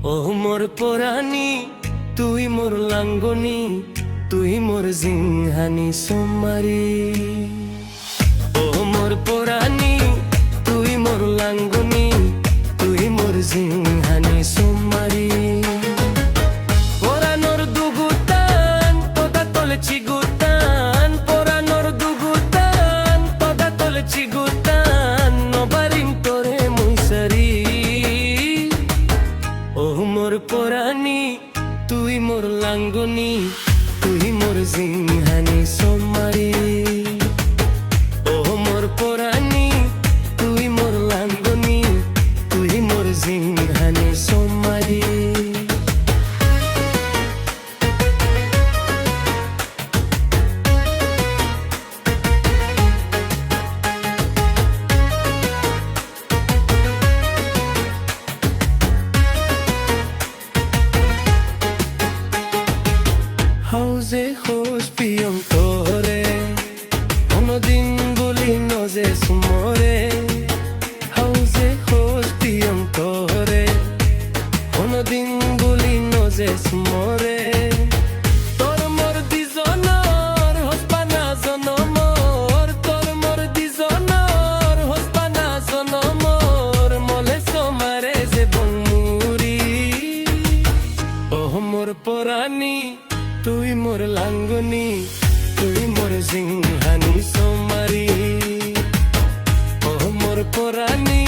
ও মোর পরাণী তুই মোর লাঙ্গনি, তুই মোর জিংহানি সোমারি। ও মোর পরাণী তুই মোর লাঙ্গনি, তুই মোর জিংহানি সোমারি। পরানোর দুগুতান তোদা তলেছি গুতান, পরানোর দুগুতান তোদা তলেছি গুতান, নবারিম তোরে মুইসারি। ও মোর পরাণী তুই মোর লাঙ্গনি, তুই মোর জিংহানি সোমারি। ও মোর পরাণী তুই মোর লাঙ্গনি, তুই মোর জিংহানি সোমারি। হাউজে হোস পিয়ম তোরে, কোনদিন বলি নজে সুমরে। হাউজে হোস পিয়ম তোরে, কোনদিন বলি নজে সুমরে। তোর মোর দিজনর হসপানা জনমর, তোর মোর দিজনর হসপানা জনমর, মলে সোমারে যে বংমুরি। ও মোর পরাণী তুই মোর লাঙ্গনি, তুই মোর জিংহানি সোমারি। ও মোর পরাণী